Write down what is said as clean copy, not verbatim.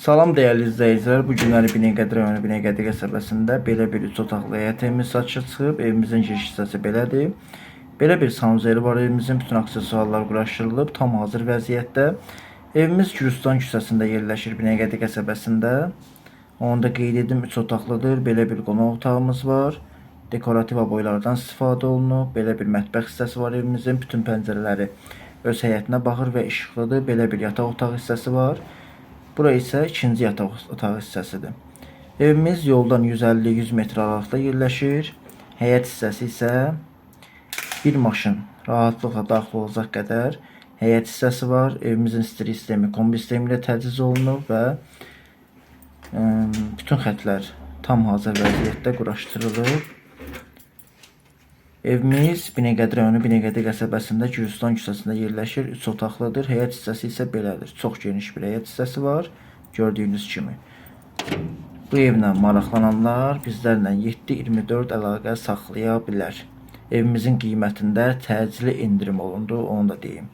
Salam dəyərli izləyicilər. Bu günləri Binəqədi rayonu Binəqədi qəsəbəsində belə bir 3 otaqlı həyət evimiz satışa çıxıb. Evimizin giriş hissəsi belədir. Belə bir sanuzeli var evimizin. Bütün aksesuarlar quraşdırılıb, tam hazır vəziyyətdə. Evimiz Gürcüstan küçəsində yerləşir Binəqədi qəsəbəsində. Onu da qeyd edim, 3 otaqlıdır. Belə bir qonaq otağımız var. Dekorativ aboylardan istifadə olunub. Belə bir mətbəx hissəsi var evimizin. Bütün pəncərələri öz həyətinə baxır və işıqlıdır. Belə bir yataq otaq hissəsi var. Bura isə ikinci yataq otağı hissəsidir. Evimiz yoldan 150-100 metr aralıqda yerləşir. Həyət hissəsi isə bir maşın rahatlıqla daxil olacaq qədər həyət hissəsi var. Evimizin istilik sistemi kombi sistemi ilə təchiz olunub və bütün xətlər tam hazır vəziyyətdə quraşdırılıb. Evimiz Binəqədi rayonu Binəqədi qəsəbəsində Gürcüstan küçəsində yerləşir. 3 otaqlıdır. Həyət hissəsi isə belədir. Çox geniş bir həyət hissəsi var. Gördüyünüz kimi. Bu evlə maraqlananlar bizlərlə 7/24 əlaqə saxlaya bilər. Evimizin qiymətində təcili indirim olundu, onu da deyim.